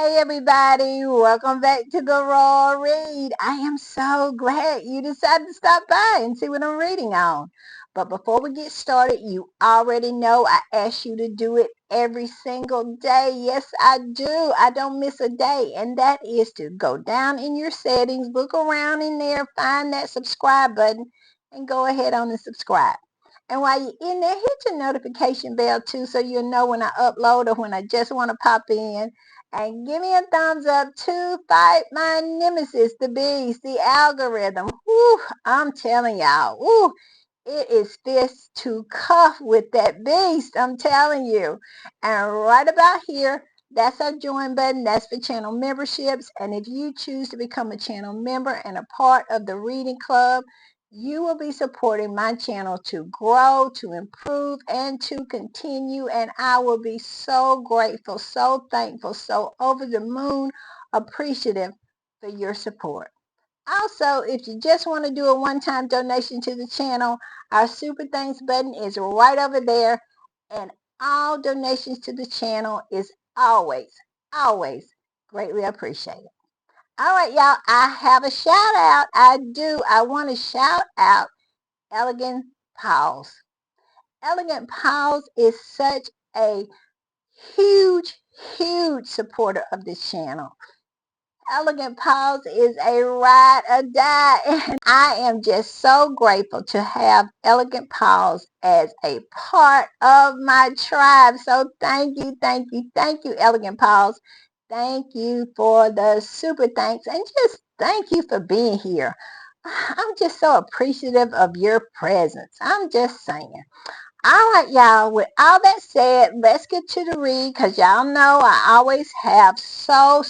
Hey everybody, welcome back to the Raw Read. I am so glad you decided to stop by and see what I'm reading on. But before we get started, you already know I ask you to do it every single day. Yes, I do. I don't miss a day. And that is to go down in your settings, look around in there, find that subscribe button, and go ahead on and subscribe. And while you're in there, hit your notification bell too so you'll know when I upload or when I just want to pop in. And give me a thumbs up to fight my nemesis, the beast, the algorithm. Whew, I'm telling y'all, whew, it is fist to cuff with that beast, I'm telling you. And right about here, that's our join button. That's for channel memberships. And if you choose to become a channel member and a part of the reading club, you will be supporting my channel to grow, to improve, and to continue. And I will be so grateful, so thankful, so over the moon appreciative for your support. Also, if you just want to do a one-time donation to the channel, our Super Thanks button is right over there. And all donations to the channel is always, always greatly appreciated. All right, y'all, I have a shout out. I do. I want to shout out Elegant Pause. Elegant Pause is such a huge, huge supporter of this channel. Elegant Pause is a ride or die, and I am just so grateful to have Elegant Pause as a part of my tribe. So thank you, thank you, thank you, Elegant Pause. Thank you for the super thanks, and just thank you for being here. I'm just so appreciative of your presence. I'm just saying. All right, y'all. With all that said, let's get to the read because y'all know I always have so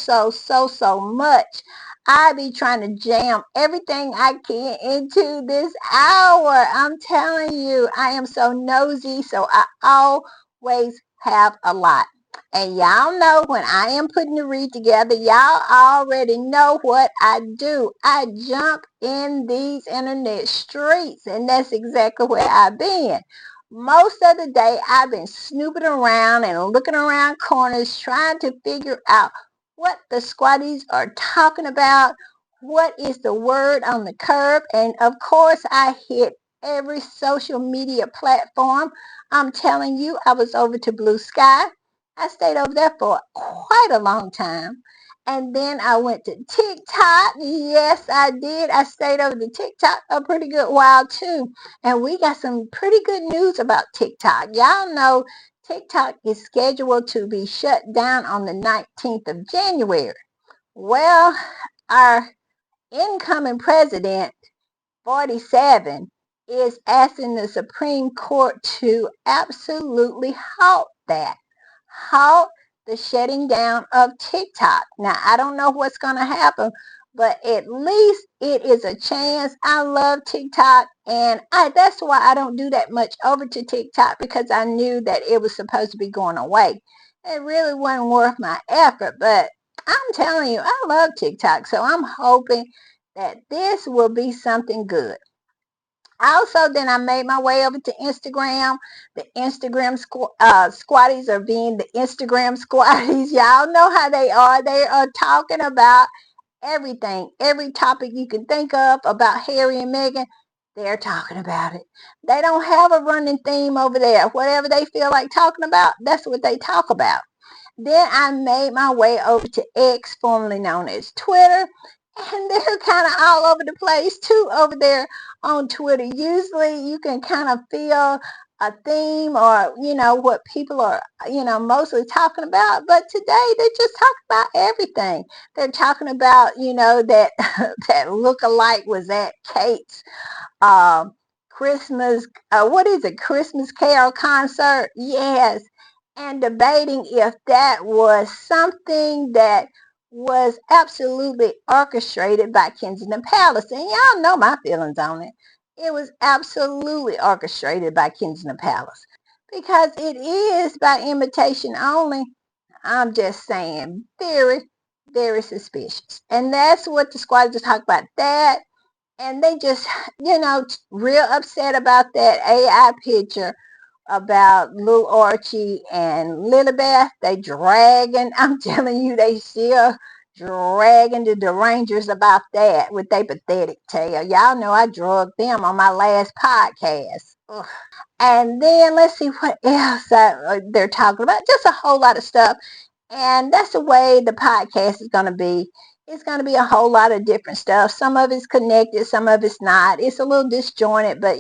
much. I be trying to jam everything I can into this hour. I'm telling you, I am so nosy, so I always have a lot. And y'all know when I am putting the read together, y'all already know what I do. I jump in these internet streets, and that's exactly where I've been. Most of the day, I've been snooping around and looking around corners trying to figure out what the squatties are talking about, what is the word on the curb, and of course, I hit every social media platform. I'm telling you, I was over to Blue Sky. I stayed over there for quite a long time. And then I went to TikTok. Yes, I did. I stayed over to TikTok a pretty good while too. And we got some pretty good news about TikTok. Y'all know TikTok is scheduled to be shut down on the 19th of January. Well, our incoming president, 47, is asking the Supreme Court to absolutely halt that. Halt the shutting down of TikTok. Now, I don't know what's going to happen, but at least it is a chance. I love TikTok, and that's why I don't do that much over to TikTok, because I knew that it was supposed to be going away. It really wasn't worth my effort, but I'm telling you, I love TikTok, so I'm hoping that this will be something good. Also, then I made my way over to Instagram. The Instagram squatties are being the Instagram squatties. Y'all know how they are. They are talking about everything, every topic you can think of about Harry and Meghan. They're talking about it. They don't have a running theme over there. Whatever they feel like talking about, that's what they talk about. Then I made my way over to X, formerly known as Twitter, and they're kind of all over the place too over there on Twitter. Usually you can kind of feel a theme, or what people are mostly talking about, but today they just talk about everything. They're talking about that that look-alike was at Kate's Christmas, what is it, Christmas Carol concert. Yes. And debating if that was something that was absolutely orchestrated by Kensington Palace. And y'all know my feelings on it. It was absolutely orchestrated by Kensington Palace, because it is by invitation only. I'm just saying, very, very suspicious. And that's what the squad just talked about. That, and they just, real upset about that AI picture about little Archie and Lilibeth. They dragging, I'm telling you, they still dragging the derangers about that with their pathetic tale. Y'all know I drugged them on my last podcast. Ugh. And then let's see what else they're talking about. Just a whole lot of stuff. And that's the way the podcast is going to be. It's going to be a whole lot of different stuff. Some of it's connected, some of it's not. It's a little disjointed, but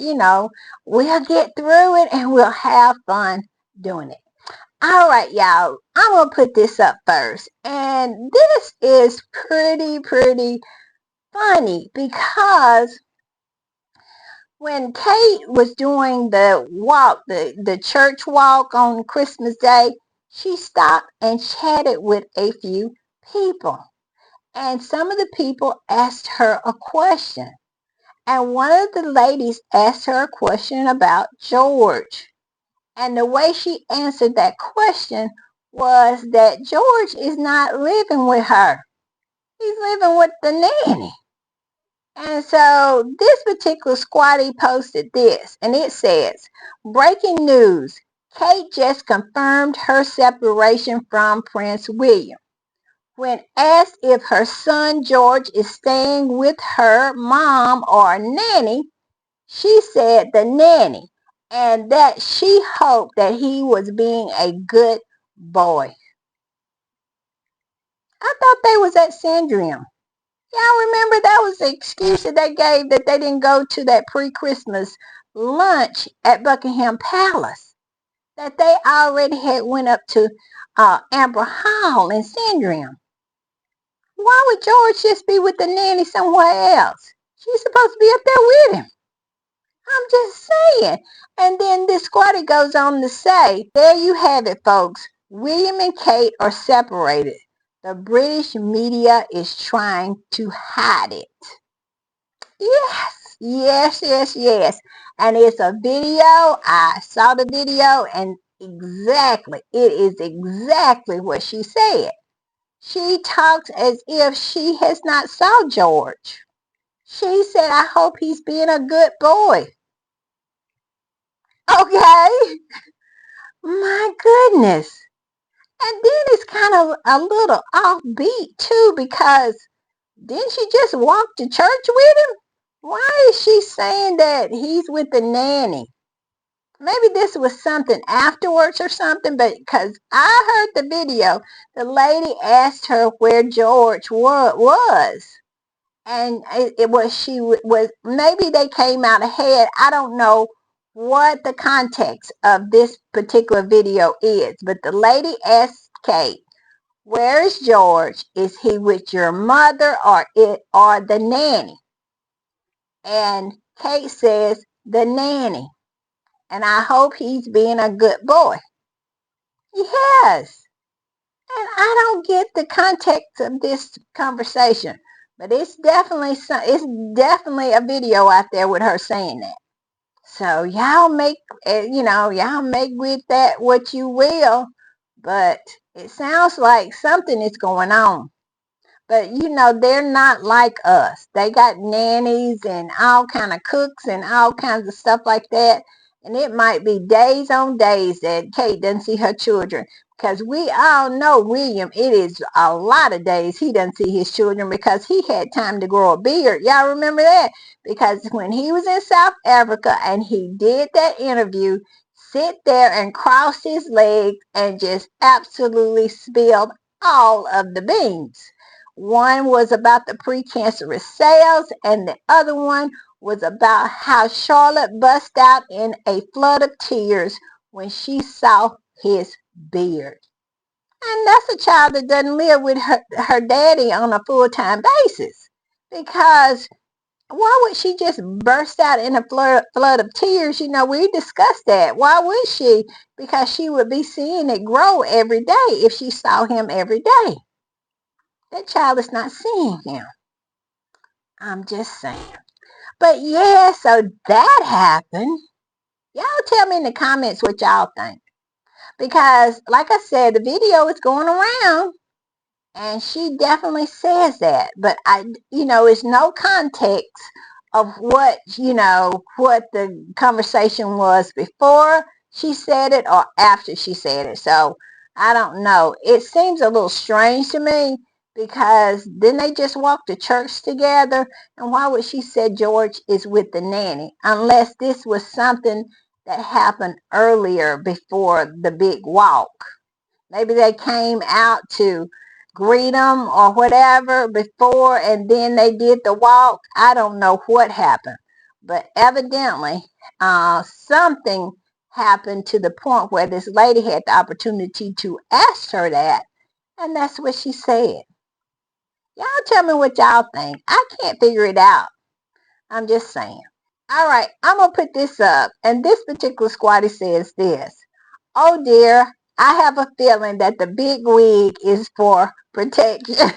we'll get through it and we'll have fun doing it. All right, y'all. I'm going to put this up first. And this is pretty funny because when Kate was doing the walk, the church walk on Christmas Day, she stopped and chatted with a few people. And some of the people asked her a question. And one of the ladies asked her a question about George. And the way she answered that question was that George is not living with her. He's living with the nanny. And so this particular squatty posted this, and it says, breaking news, Kate just confirmed her separation from Prince William. When asked if her son George is staying with her mom or nanny, she said the nanny, and that she hoped that he was being a good boy. I thought they was at Sandrium. Y'all remember that was the excuse that they gave that they didn't go to that pre-Christmas lunch at Buckingham Palace. That they already had went up to Amber Hall in Sandringham. Why would George just be with the nanny somewhere else? She's supposed to be up there with him. I'm just saying. And then this squatter goes on to say, there you have it, folks. William and Kate are separated. The British media is trying to hide it. Yes. And it's a video. I saw the video and it is exactly what she said. She talks as if she has not saw George. She said, I hope he's being a good boy. Okay. My goodness. And then it's kind of a little offbeat too, because didn't she just walk to church with him? Why is she saying that he's with the nanny? Maybe this was something afterwards or something, but because I heard the video, the lady asked her where George was. And it was, she was, maybe they came out ahead. I don't know what the context of this particular video is, but the lady asked Kate, where is George? Is he with your mother or the nanny? And Kate says, the nanny. And I hope he's being a good boy. Yes. And I don't get the context of this conversation, but it's definitely a video out there with her saying that. So y'all make with that what you will, but it sounds like something is going on. But they're not like us. They got nannies and all kind of cooks and all kinds of stuff like that. And it might be days on days that Kate doesn't see her children. Because we all know William, it is a lot of days he doesn't see his children because he had time to grow a beard. Y'all remember that? Because when he was in South Africa and he did that interview, sit there and cross his legs and just absolutely spilled all of the beans. One was about the precancerous cells, and the other one was about how Charlotte bust out in a flood of tears when she saw his beard. And that's a child that doesn't live with her daddy on a full-time basis. Because why would she just burst out in a flood of tears? We discussed that. Why would she? Because she would be seeing it grow every day if she saw him every day. That child is not seeing him. I'm just saying. But yeah, so that happened. Y'all tell me in the comments what y'all think. Because, like I said, the video is going around. And she definitely says that. But, it's no context of what the conversation was before she said it or after she said it. So I don't know. It seems a little strange to me because then they just walk to church together. And why would she say George is with the nanny? Unless this was something that happened earlier before the big walk. Maybe they came out to greet them or whatever before and then they did the walk. I don't know what happened. But evidently, something happened to the point where this lady had the opportunity to ask her that. And that's what she said. Y'all tell me what y'all think. I can't figure it out. I'm just saying. All right, I'm going to put this up. And this particular squatty says this. Oh dear, I have a feeling that the big wig is for protection.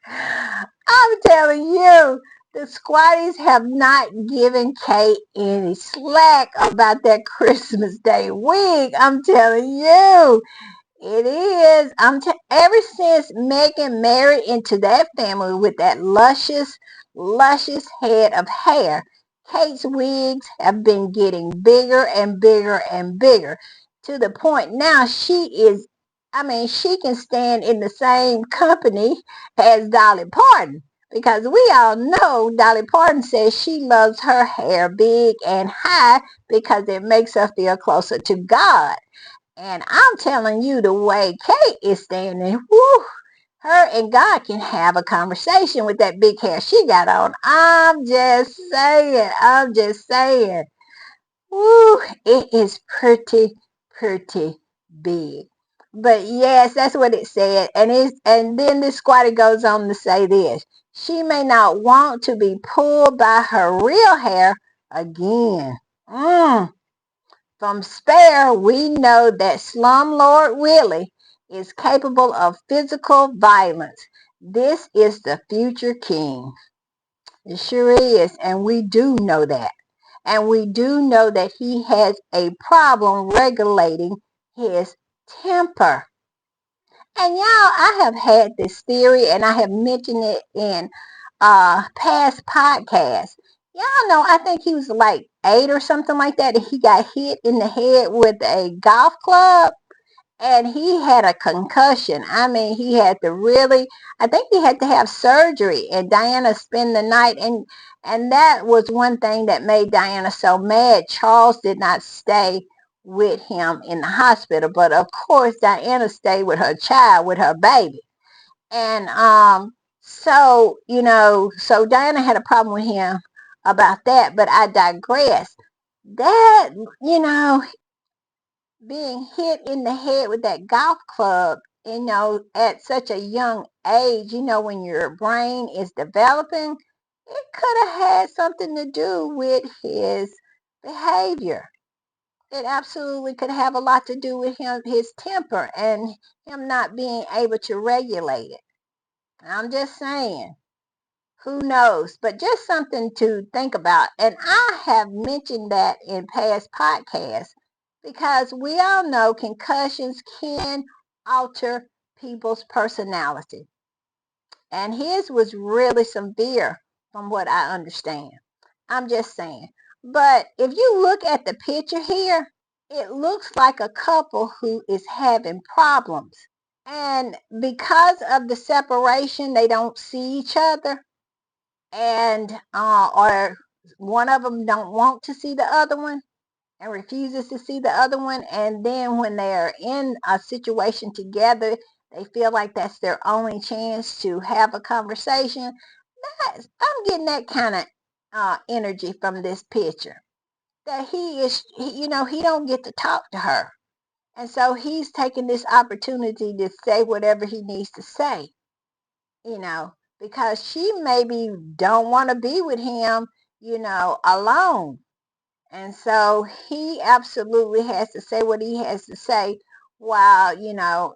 I'm telling you, the squatties have not given Kate any slack about that Christmas Day wig. I'm telling you. It is. Ever since Meghan married into that family with that luscious head of hair, Kate's wigs have been getting bigger and bigger and bigger to the point now she can stand in the same company as Dolly Parton because we all know Dolly Parton says she loves her hair big and high because it makes her feel closer to God. And I'm telling you, the way Kate is standing, whoo, her and God can have a conversation with that big hair she got on. I'm just saying. I'm just saying. Woo, it is pretty big. But yes, that's what it said. And then this squatter goes on to say this. She may not want to be pulled by her real hair again. From Spare, we know that Slumlord Willie is capable of physical violence. This is the future king. It sure is, and we do know that. And we do know that he has a problem regulating his temper. And y'all, I have had this theory, and I have mentioned it in past podcasts. Y'all know, I think he was like 8 or something like that, and he got hit in the head with a golf club, and he had a concussion. I mean, I think he had to have surgery, and Diana spent the night, and that was one thing that made Diana so mad. Charles did not stay with him in the hospital, but of course Diana stayed with her child, with her baby. And so Diana had a problem with him about that, but I digress. That, being hit in the head with that golf club, at such a young age, when your brain is developing, it could have had something to do with his behavior. It absolutely could have a lot to do with his temper, and him not being able to regulate it. I'm just saying. Who knows? But just something to think about. And I have mentioned that in past podcasts because we all know concussions can alter people's personality. And his was really severe from what I understand. I'm just saying. But if you look at the picture here, it looks like a couple who is having problems. And because of the separation, they don't see each other, and or one of them don't want to see the other one and refuses to see the other one, and then when they're in a situation together, they feel like that's their only chance to have a conversation. I'm getting that kind of energy from this picture, that he don't get to talk to her, and so he's taking this opportunity to say whatever he needs to say, you know, because she maybe don't want to be with him, alone. And so he absolutely has to say what he has to say while,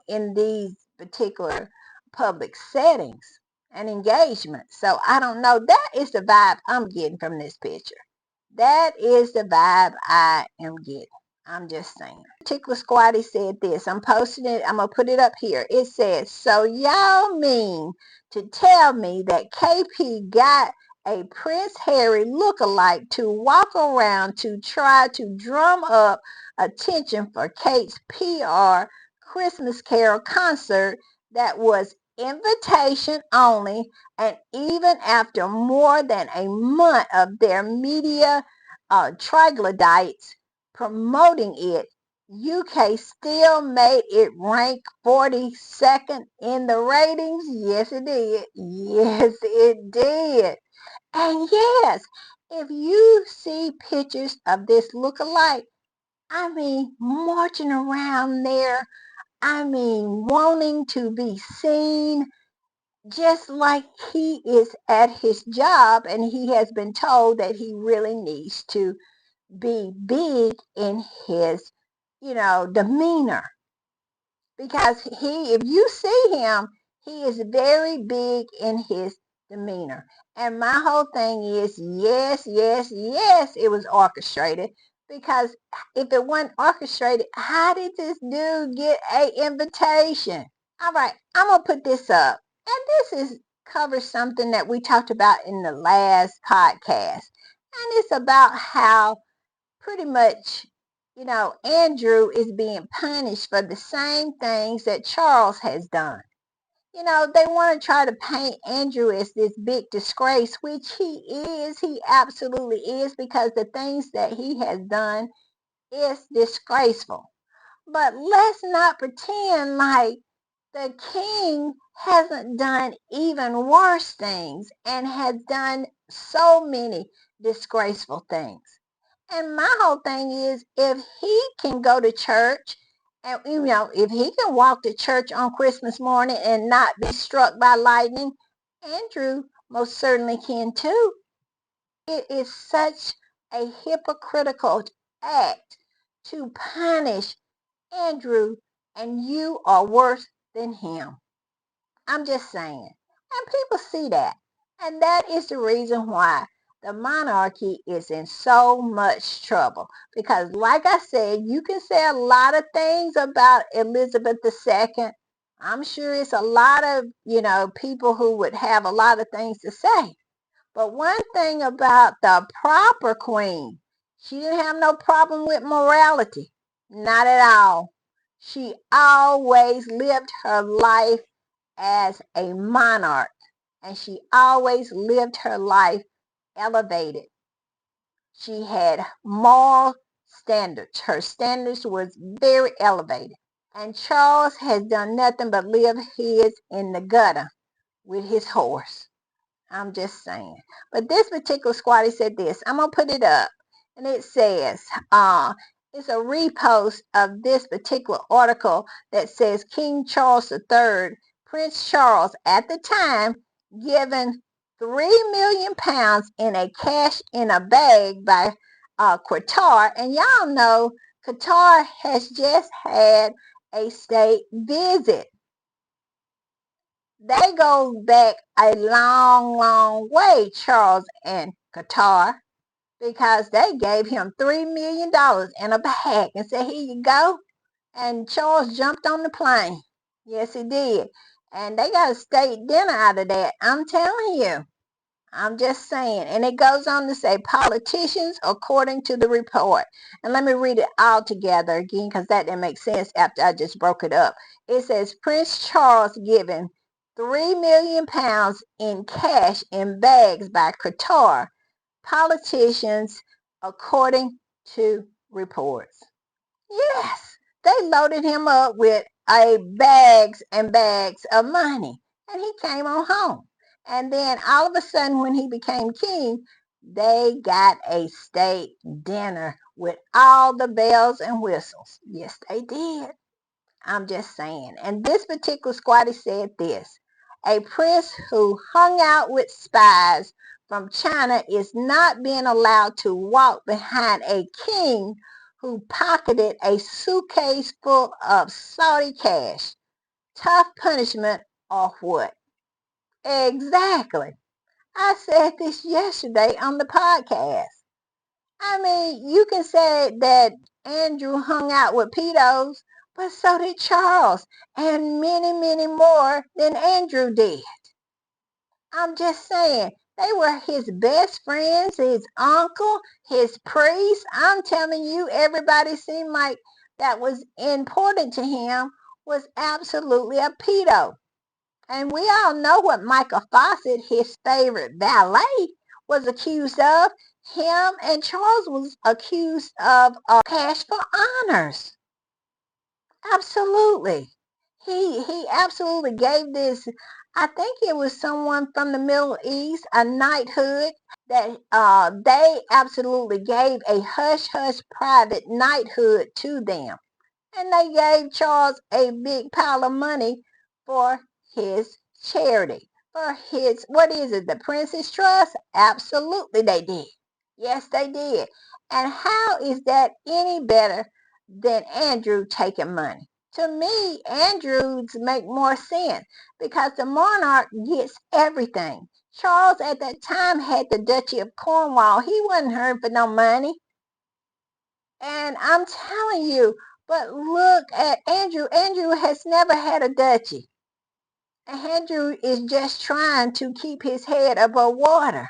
in these particular public settings and engagements. So I don't know. That is the vibe I'm getting from this picture. That is the vibe I am getting. I'm just saying. Particular squatty said this. I'm posting it. I'm going to put it up here. It says, so y'all mean to tell me that KP got a Prince Harry lookalike to walk around to try to drum up attention for Kate's PR Christmas Carol concert that was invitation only, and even after more than a month of their media troglodytes promoting it, UK still made it rank 42nd in the ratings. Yes, it did. Yes, it did. And yes, if you see pictures of this look-alike, I mean, marching around there, I mean, wanting to be seen, just like he is at his job and he has been told that he really needs to be big in his, demeanor. Because if you see him, he is very big in his demeanor. And my whole thing is, yes, yes, yes, it was orchestrated. Because if it wasn't orchestrated, how did this dude get a invitation? All right, I'm gonna put this up, and this is covers something that we talked about in the last podcast, and it's about how pretty much, Andrew is being punished for the same things that Charles has done. They want to try to paint Andrew as this big disgrace, which he is. He absolutely is, because the things that he has done is disgraceful. But let's not pretend like the king hasn't done even worse things and has done so many disgraceful things. And my whole thing is, if he can go to church, and if he can walk to church on Christmas morning and not be struck by lightning, Andrew most certainly can too. It is such a hypocritical act to punish Andrew, and you are worse than him. I'm just saying. And people see that. And that is the reason why the monarchy is in so much trouble. Because like I said, you can say a lot of things about Elizabeth II. I'm sure it's a lot of, people who would have a lot of things to say. But one thing about the proper queen, she didn't have no problem with morality. Not at all. She always lived her life as a monarch, and she always lived her life elevated. She had moral standards. Her standards was very elevated. And Charles has done nothing but live his in the gutter with his horse. I'm just saying. But this particular squatty said this. I'm going to put it up. And it says, it's a repost of this particular article that says King Charles III, Prince Charles at the time, given £3 million in a cash in a bag by Qatar. And y'all know Qatar has just had a state visit. They go back a long, long way, Charles and Qatar, because they gave him $3 million in a bag and said, here you go. And Charles jumped on the plane. Yes, he did. And they got a state dinner out of that. I'm telling you. I'm just saying. And it goes on to say politicians according to the report. And let me read it all together again, because that didn't make sense after I just broke it up. It says Prince Charles given £3 million in cash in bags by Qatar politicians according to reports. Yes, they loaded him up with bags and bags of money, and he came on home. And then all of a sudden, when he became king, they got a state dinner with all the bells and whistles. Yes, they did. I'm just saying. And this particular squatty said this. A prince who hung out with spies from China is not being allowed to walk behind a king who pocketed a suitcase full of Saudi cash. Tough punishment or what? Exactly. I said this yesterday on the podcast. I mean, you can say that Andrew hung out with pedos, but so did Charles, and many, many more than Andrew did. I'm just saying, They were his best friends, his uncle, his priest. I'm telling you, everybody seemed like that was important to him was absolutely a pedo. And we all know what Michael Fawcett, his favorite valet, was accused of. Him and Charles was accused of cash for honors. Absolutely. He absolutely gave this, I think it was someone from the Middle East, a knighthood that they absolutely gave a hush-hush private knighthood to them. And they gave Charles a big pile of money for his charity, for his, what is it, the Prince's Trust? Absolutely they did. Yes, they did. And how is that any better than Andrew taking money? To me, Andrew's make more sense because the monarch gets everything. Charles at that time had the Duchy of Cornwall. He wasn't hurting for no money. And I'm telling you, but look at Andrew. Andrew has never had a duchy. Andrew is just trying to keep his head above water.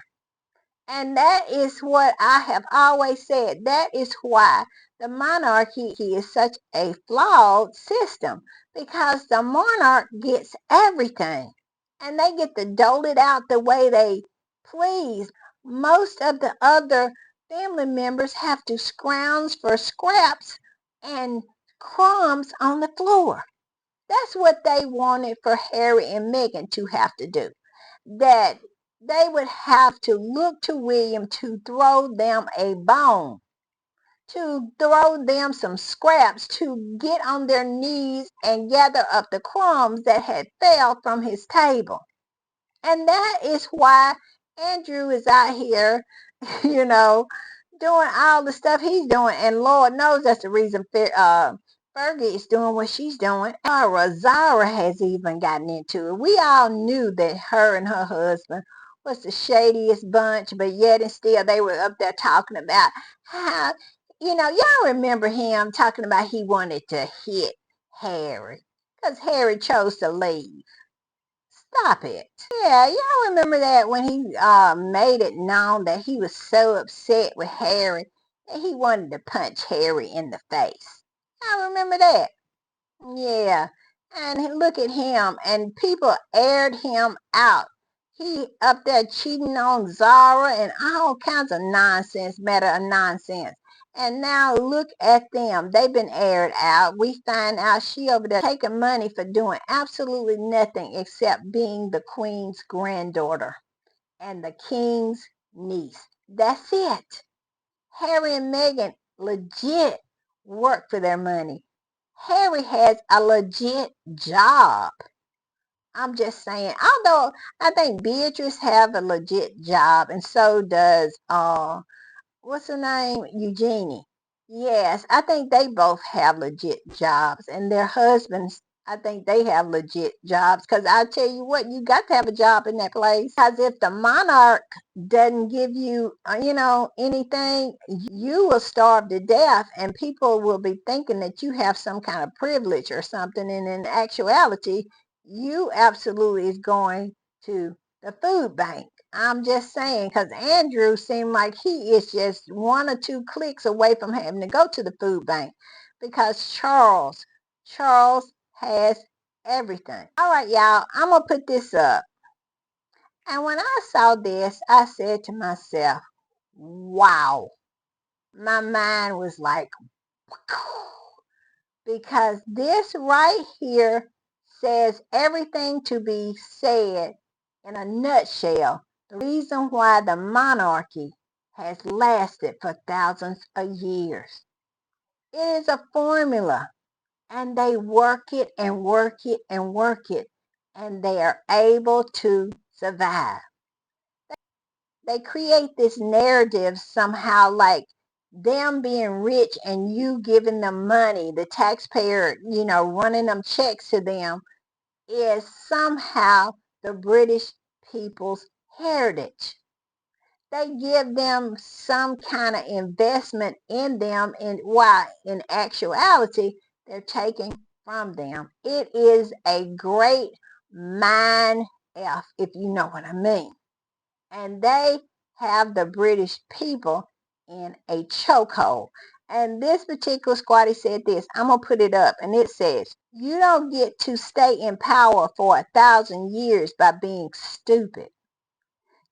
And that is what I have always said. That is why the monarchy is such a flawed system, because the monarch gets everything and they get to dole it out the way they please. Most of the other family members have to scrounge for scraps and crumbs on the floor. That's what they wanted for Harry and Meghan to have to do. That they would have to look to William to throw them a bone, to throw them some scraps, to get on their knees and gather up the crumbs that had fell from his table. And that is why Andrew is out here, you know, doing all the stuff he's doing. And Lord knows that's the reason Fergie is doing what she's doing. Zara has even gotten into it. We all knew that her and her husband was the shadiest bunch, but yet and still they were up there talking about how, y'all remember him talking about he wanted to hit Harry because Harry chose to leave. Stop it. Yeah, y'all remember that when he made it known that he was so upset with Harry that he wanted to punch Harry in the face. Y'all remember that? Yeah. And look at him, and people aired him out. He up there cheating on Zara and all kinds of nonsense, matter of nonsense. And now look at them. They've been aired out. We find out she over there taking money for doing absolutely nothing except being the queen's granddaughter and the king's niece. That's it. Harry and Meghan legit work for their money. Harry has a legit job. I'm just saying, although I think Beatrice have a legit job, and so does what's her name? Eugenie. Yes, I think they both have legit jobs, and their husbands, I think they have legit jobs. Because I tell you what, you got to have a job in that place. Because if the monarch doesn't give you, anything, you will starve to death, and people will be thinking that you have some kind of privilege or something. And in actuality, you absolutely is going to the food bank. I'm just saying, because Andrew seemed like he is just one or two clicks away from having to go to the food bank, because Charles has everything. All right, y'all, I'm going to put this up. And when I saw this, I said to myself, wow. My mind was like, because this right here says everything to be said in a nutshell. The reason why the monarchy has lasted for thousands of years. It is a formula, and they work it and work it and work it, and they are able to survive. They create this narrative somehow, like them being rich and you giving them money, the taxpayer, running them checks to them, is somehow the British people's heritage. They give them some kind of investment in them, and why in actuality they're taking from them. It is a great mind F, if you know what I mean. and they have the British people in a chokehold. And this particular squatty said this. I'm going to put it up, and it says, you don't get to stay in power for 1,000 years by being stupid.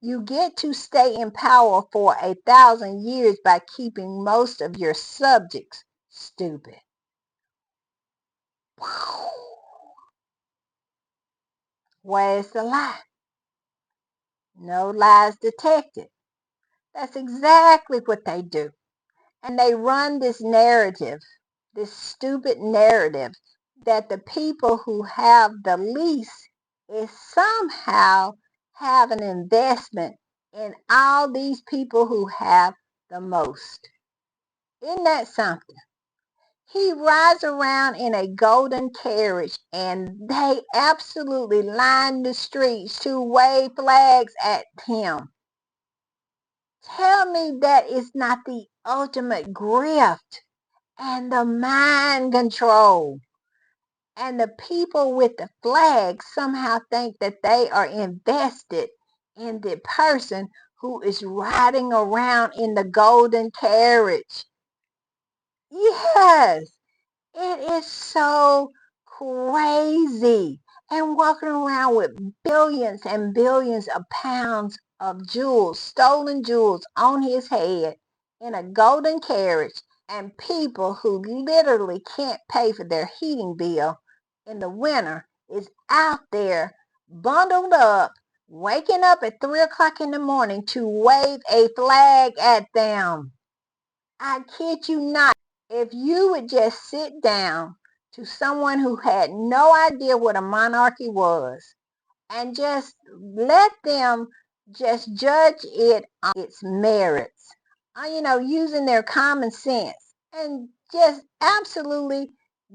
You get to stay in power for 1,000 years by keeping most of your subjects stupid. Where's the lie? No lies detected. That's exactly what they do. And they run this narrative, this stupid narrative, that the people who have the least is somehow have an investment in all these people who have the most. Isn't that something? He rides around in a golden carriage, and they absolutely line the streets to wave flags at him. Tell me that is not the ultimate grift and the mind control. And the people with the flag somehow think that they are invested in the person who is riding around in the golden carriage. Yes, it is so crazy. And walking around with billions and billions of pounds of jewels, stolen jewels on his head in a golden carriage, and people who literally can't pay for their heating bill in the winter is out there bundled up, waking up at 3 o'clock in the morning to wave a flag at them. I kid you not. If you would just sit down to someone who had no idea what a monarchy was and just let them just judge it on its merits, using their common sense, and just absolutely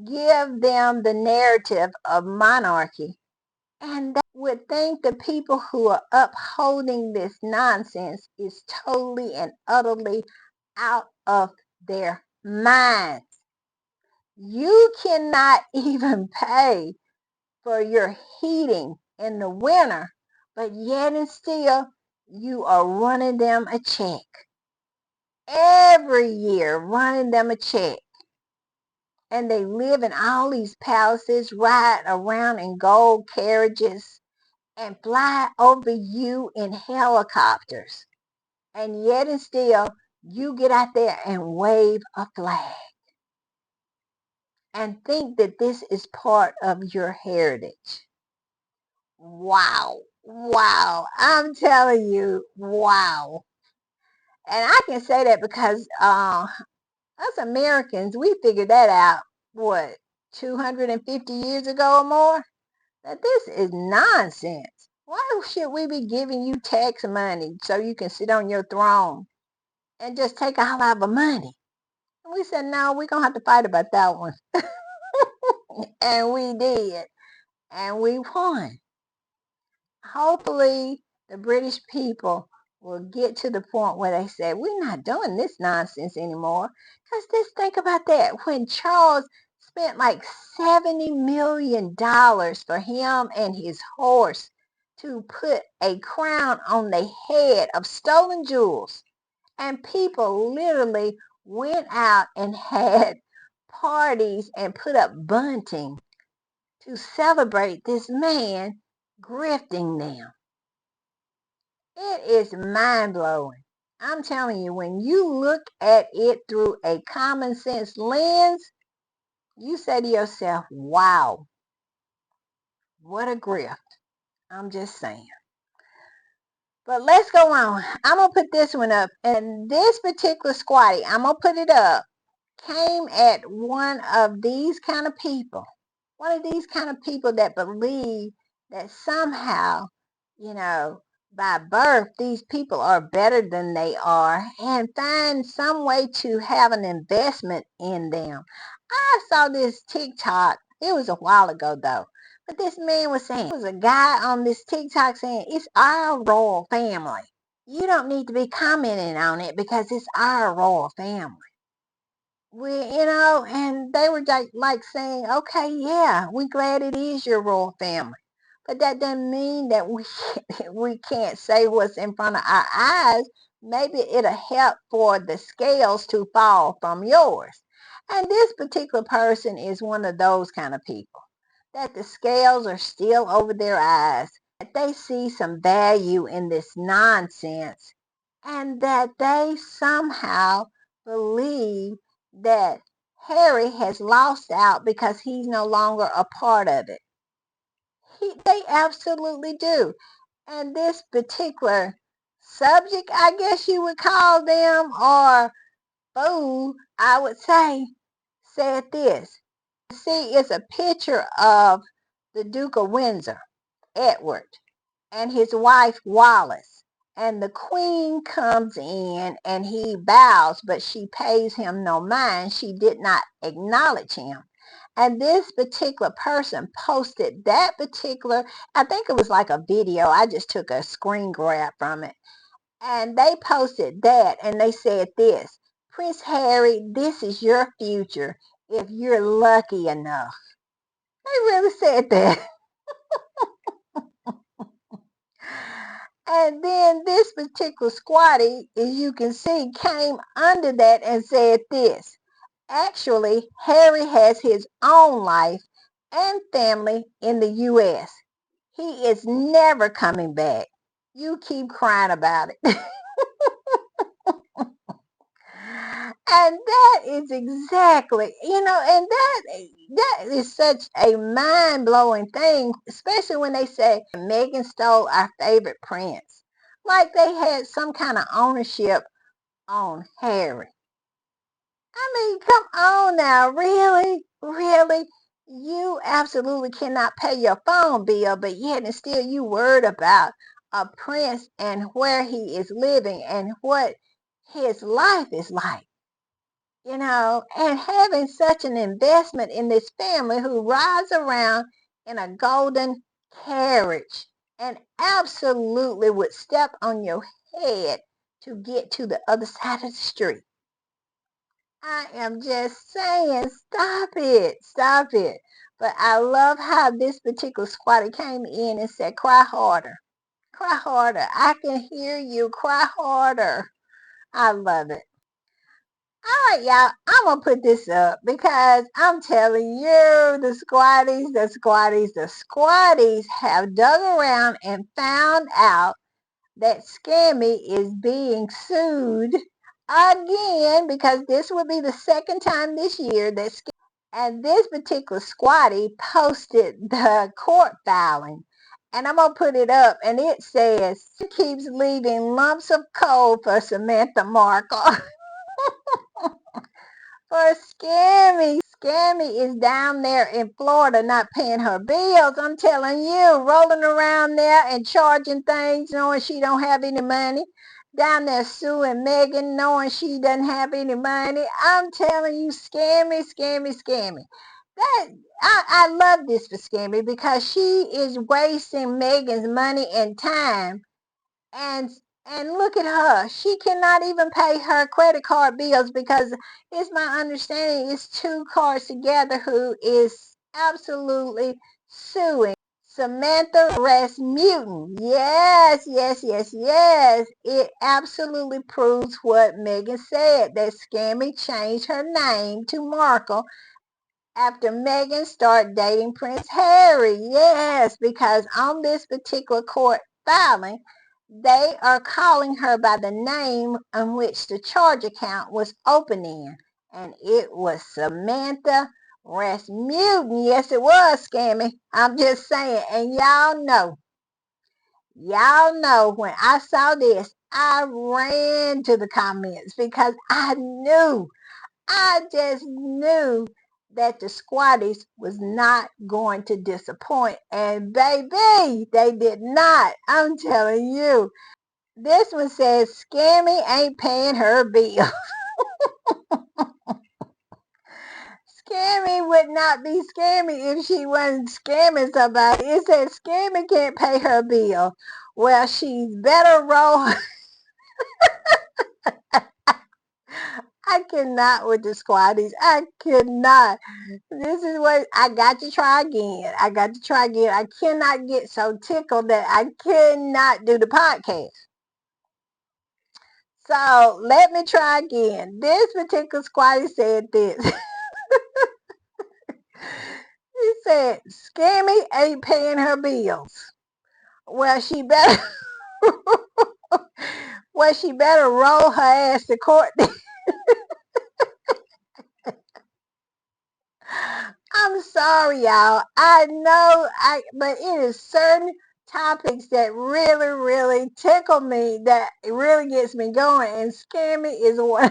give them the narrative of monarchy, and they would think the people who are upholding this nonsense is totally and utterly out of their minds. You cannot even pay for your heating in the winter, but yet and still you are running them a check. Every year running them a check. And they live in all these palaces, ride around in gold carriages, and fly over you in helicopters. And yet and still you get out there and wave a flag and think that this is part of your heritage. Wow. Wow. I'm telling you, wow. And I can say that because us Americans, we figured that out, what, 250 years ago or more? That this is nonsense. Why should we be giving you tax money so you can sit on your throne and just take all our money? And we said, no, we're going to have to fight about that one. And we did. And we won. Hopefully the British people will get to the point where they say, we're not doing this nonsense anymore. Because just think about that. When Charles spent like $70 million for him and his horse to put a crown on the head of stolen jewels, and people literally went out and had parties and put up bunting to celebrate this man grifting them. It is mind-blowing. I'm telling you, when you look at it through a common sense lens, you say to yourself, wow, what a grift. I'm just saying. But let's go on. I'm going to put this one up. And this particular squatty, I'm going to put it up, came at one of these kind of people. One of these kind of people that believe that somehow, by birth, these people are better than they are and find some way to have an investment in them. I saw this TikTok. It was a while ago though. But this man was saying, there was a guy on this TikTok saying, it's our royal family. You don't need to be commenting on it because it's our royal family. And they were like saying, okay, yeah, we're glad it is your royal family. But that doesn't mean that we can't say what's in front of our eyes. Maybe it'll help for the scales to fall from yours. And this particular person is one of those kind of people that the scales are still over their eyes, that they see some value in this nonsense, and that they somehow believe that Harry has lost out because he's no longer a part of it. They absolutely do. And this particular subject, I guess you would call them, or fool, I would say, said this. See, it's a picture of the Duke of Windsor, Edward, and his wife Wallis. And the queen comes in and he bows, but she pays him no mind. She did not acknowledge him. And this particular person posted that particular, I think it was like a video. I just took a screen grab from it. And they posted that and they said this: Prince Harry, this is your future if you're lucky enough. They really said that. And then this particular squatty, as you can see, came under that and said this: actually, Harry has his own life and family in the U.S. He is never coming back. You keep crying about it. And that is exactly, and that is such a mind-blowing thing, especially when they say Meghan stole our favorite prince. Like they had some kind of ownership on Harry. I mean, come on now, really? Really? You absolutely cannot pay your phone bill, but yet and still you worried about a prince and where he is living and what his life is like. And having such an investment in this family who rides around in a golden carriage and absolutely would step on your head to get to the other side of the street. I am just saying, stop it, stop it. But I love how this particular squatter came in and said, cry harder, cry harder. I can hear you, cry harder. I love it. All right, y'all, I'm going to put this up because I'm telling you, the squatties have dug around and found out that Scammy is being sued again, because this will be the second time this year that and this particular squatty posted the court filing. And I'm going to put it up, and it says, keeps leaving lumps of coal for Samantha Markle. For Scammy. Scammy is down there in Florida not paying her bills. I'm telling you, rolling around there and charging things knowing she don't have any money. Down there suing Meghan knowing she doesn't have any money. I'm telling you, Scammy, Scammy, Scammy. I love this for Scammy because she is wasting Meghan's money and time, and look at her. She cannot even pay her credit card bills because it's my understanding it's two cards together who is absolutely suing Samantha Rasmussen. Yes, yes, yes, yes. It absolutely proves what Meghan said, that Scammy changed her name to Markle after Meghan started dating Prince Harry. Yes, because on this particular court filing, they are calling her by the name on which the charge account was opened in. And it was Samantha Rasmussen. Yes, it was, Scammy. I'm just saying. And y'all know when I saw this, I ran to the comments because I just knew that the squatties was not going to disappoint. And baby, they did not. I'm telling you. This one says Scammy ain't paying her bill. Scammy would not be Scammy if she wasn't scamming somebody. It says Scammy can't pay her bill. Well, she's better roll. I cannot with the squatties. I cannot. This is what I got to try again. I got to try again. I cannot get so tickled that I cannot do the podcast. So let me try again. This particular squatty said this. He said, Scammy ain't paying her bills. Well, she better well, she better roll her ass to court. I'm sorry, y'all. I know, but it is certain topics that really, really tickle me, that it really gets me going, and Scammy is one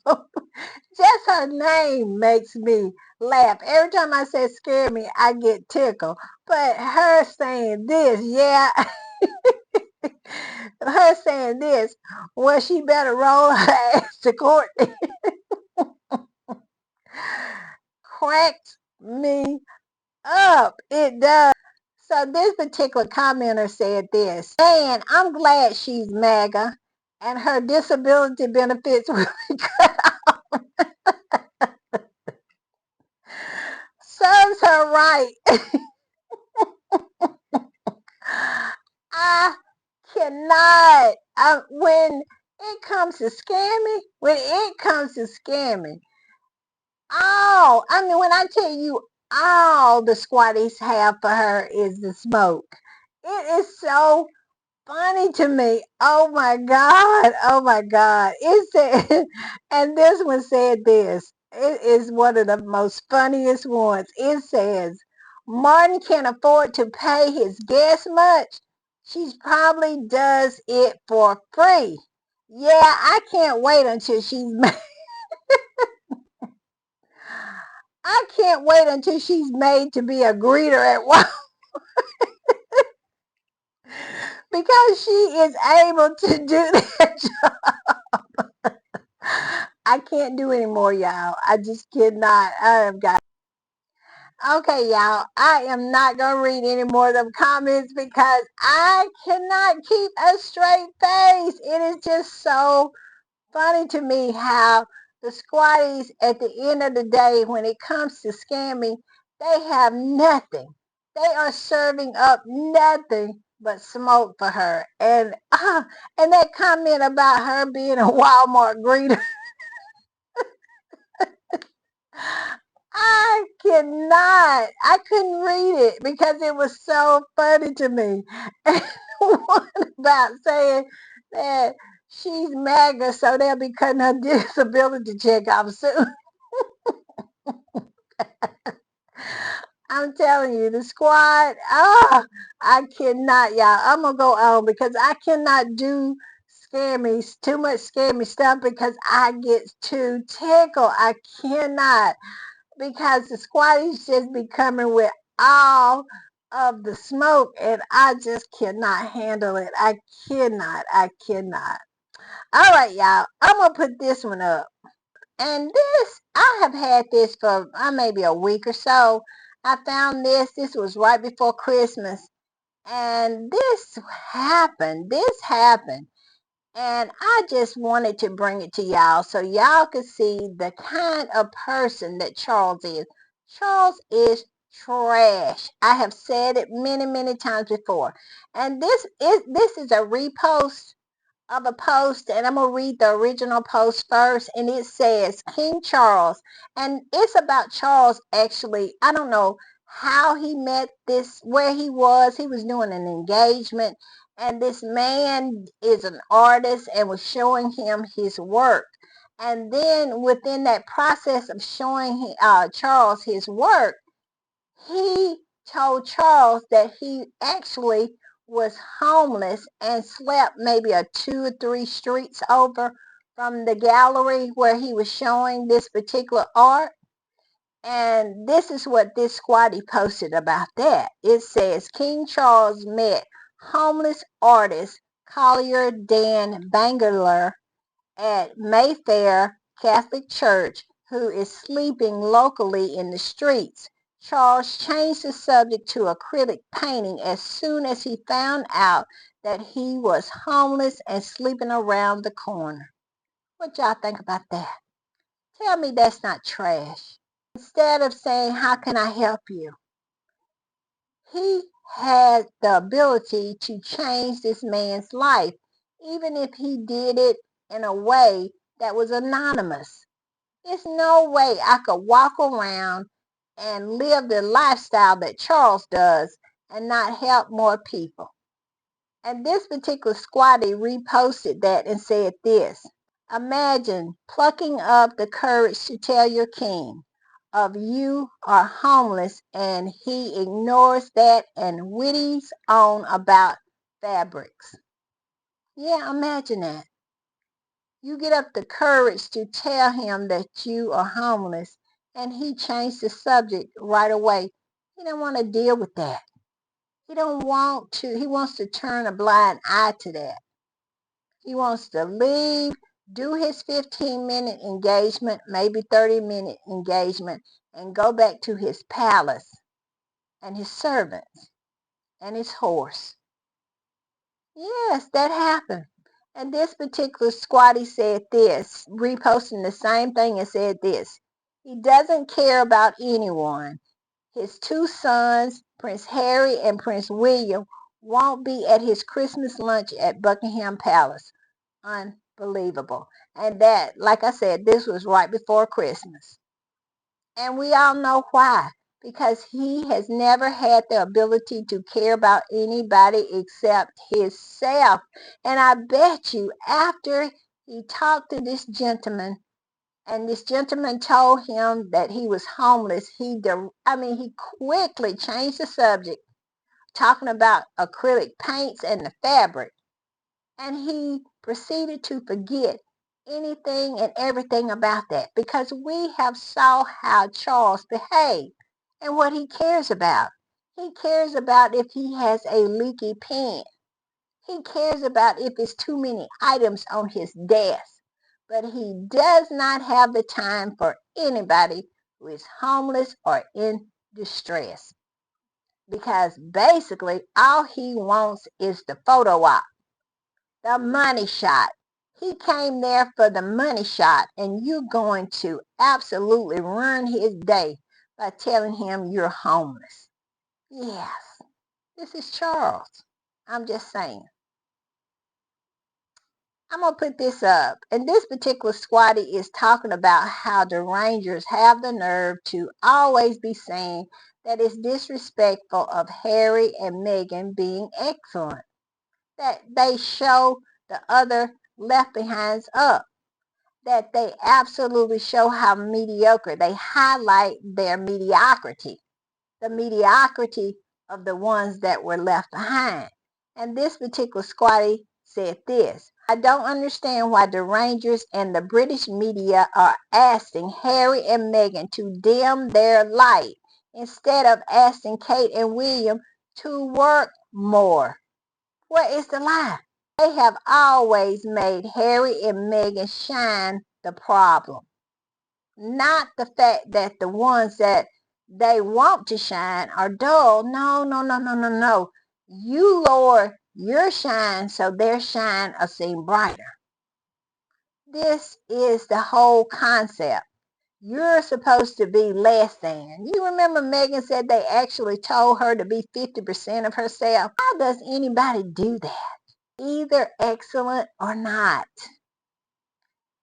of them. Just her name makes me laugh. Every time I say Scammy, I get tickled. But her saying this, yeah, her saying this, well, she better roll her ass to court, cracks me up. It does. So this particular commenter said this, and I'm glad she's MAGA and her disability benefits will be cut. Serves her right. I cannot. When it comes to scamming, when I tell you all the squatties have for her is the smoke. It is so funny to me. Oh my God. Oh my God. It said, and this one said this. It is one of the most funniest ones. It says, Martin can't afford to pay his gas much. She probably does it for free. Yeah, I can't wait until I can't wait until she's made to be a greeter at work because she is able to do that. I can't do anymore, y'all. I just cannot. I have got. Okay, y'all. I am not going to read any more of them comments because I cannot keep a straight face. It is just so funny to me how the squatties, at the end of the day, when it comes to scamming, they have nothing. They are serving up nothing but smoke for her. And that comment about her being a Walmart greeter, I cannot. I couldn't read it because it was so funny to me. And one about saying that she's MAGA, so they'll be cutting her disability check off soon. I'm telling you, the squad, I cannot, y'all. I'm going to go on because I cannot do too much scammy stuff because I get too tickled. I cannot. Because the squatties just be coming with all of the smoke and I just cannot handle it. I cannot. I cannot. All right, y'all. I'm going to put this one up. And this, I have had this for maybe a week or so. I found this. This was right before Christmas. And this happened. This happened. And I just wanted to bring it to y'all so y'all could see the kind of person that Charles is. Charles is trash. I have said it many, many times before. And this is a repost of a post, and I'm going to read the original post first, and it says King Charles, and it's about Charles actually. I don't know how he met this, where he was doing an engagement, and this man is an artist and was showing him his work, and then within that process of showing Charles his work, he told Charles that he actually was homeless and slept maybe a 2 or 3 streets over from the gallery where he was showing this particular art. And this is what this squatty posted about that. It says, King Charles met homeless artist Collier Dan Bangalore at Mayfair Catholic Church, who is sleeping locally in the streets. Charles changed the subject to acrylic painting as soon as he found out that he was homeless and sleeping around the corner. What y'all think about that? Tell me that's not trash. Instead of saying, how can I help you? He had the ability to change this man's life, even if he did it in a way that was anonymous. There's no way I could walk around and live the lifestyle that Charles does and not help more people. And this particular squatty reposted that and said this: imagine plucking up the courage to tell your king of you are homeless and he ignores that and witties on about fabrics. Yeah, imagine that. You get up the courage to tell him that you are homeless and he changed the subject right away. He don't want to deal with that. He don't want to, he wants to turn a blind eye to that. He wants to leave, do his 15-minute engagement, maybe 30-minute engagement, and go back to his palace and his servants and his horse. Yes, that happened. And this particular squatty said this, reposting the same thing, and said this: he doesn't care about anyone. His two sons, Prince Harry and Prince William, won't be at his Christmas lunch at Buckingham Palace. Unbelievable. And that, like I said, this was right before Christmas. And we all know why. Because he has never had the ability to care about anybody except himself. And I bet you after he talked to this gentleman, and this gentleman told him that he was homeless, he quickly changed the subject, talking about acrylic paints and the fabric. And he proceeded to forget anything and everything about that, because we have saw how Charles behaved and what he cares about. He cares about if he has a leaky pen. He cares about if it's too many items on his desk. But he does not have the time for anybody who is homeless or in distress. Because basically all he wants is the photo op, the money shot. He came there for the money shot, and you're going to absolutely ruin his day by telling him you're homeless. Yes, this is Charles. I'm just saying. I'm going to put this up. And this particular squatty is talking about how the Rangers have the nerve to always be saying that it's disrespectful of Harry and Meghan being excellent, that they show the other left behinds up, that they absolutely show how mediocre, they highlight their mediocrity, the mediocrity of the ones that were left behind. And this particular squatty said this: I don't understand why the Rangers and the British media are asking Harry and Meghan to dim their light instead of asking Kate and William to work more. Where is the lie? They have always made Harry and Meghan shine the problem, not the fact that the ones that they want to shine are dull. No, no, no, no, no, no. You lower your shine so their shine will seem brighter. This is the whole concept. You're supposed to be less than. You remember Meghan said they actually told her to be 50% of herself? How does anybody do that? Either excellent or not.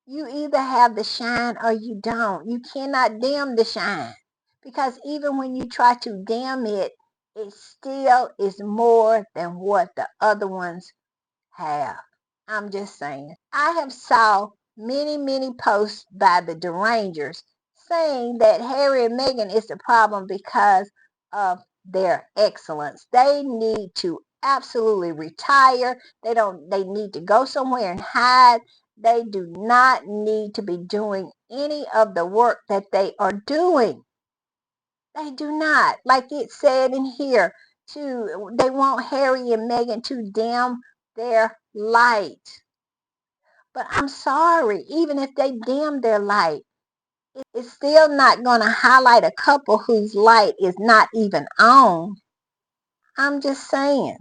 You either have the shine or you don't. You cannot dim the shine, because even when you try to dim it, it still is more than what the other ones have. I'm just saying. I have saw many, many posts by the derangers saying that Harry and Meghan is the problem because of their excellence. They need to absolutely retire. They need to go somewhere and hide. They do not need to be doing any of the work that they are doing. They do not. Like it said in here, they want Harry and Meghan to dim their light. But I'm sorry, even if they dim their light, it's still not going to highlight a couple whose light is not even on. I'm just saying.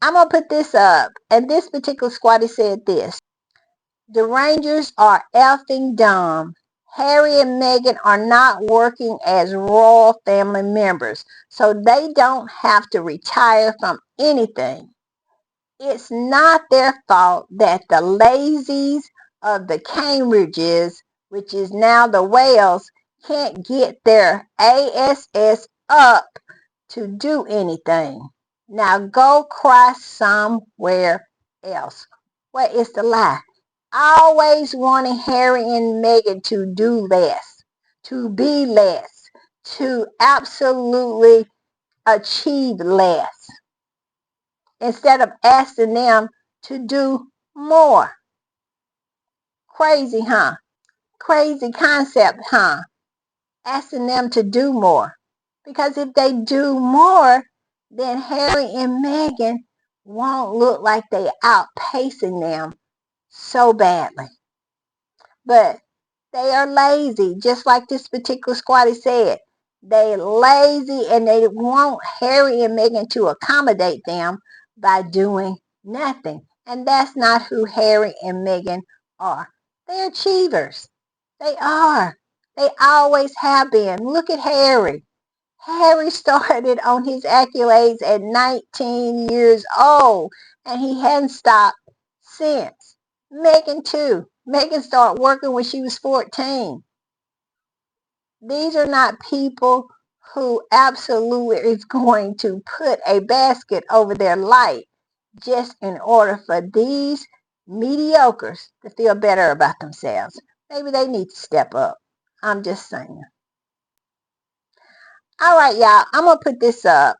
I'm going to put this up. And this particular squatty said this: the Rangers are effing dumb. Harry and Meghan are not working as royal family members, so they don't have to retire from anything. It's not their fault that the lazies of the Cambridges, which is now the Wales, can't get their ass up to do anything. Now go cry somewhere else. What is the lie? Always wanting Harry and Meghan to do less, to be less, to absolutely achieve less, instead of asking them to do more. Crazy, huh? Crazy concept, huh? Asking them to do more. Because if they do more, then Harry and Meghan won't look like they outpacing them so badly. But they are lazy, just like this particular squatty said. They lazy and they want Harry and Meghan to accommodate them by doing nothing. And that's not who Harry and Meghan are. They're achievers. They are. They always have been. Look at Harry. Harry started on his accolades at 19 years old, and he hadn't stopped since. Meghan too. Meghan started working when she was 14. These are not people who absolutely is going to put a basket over their light just in order for these mediocres to feel better about themselves. Maybe they need to step up. I'm just saying. All right, y'all, I'm going to put this up.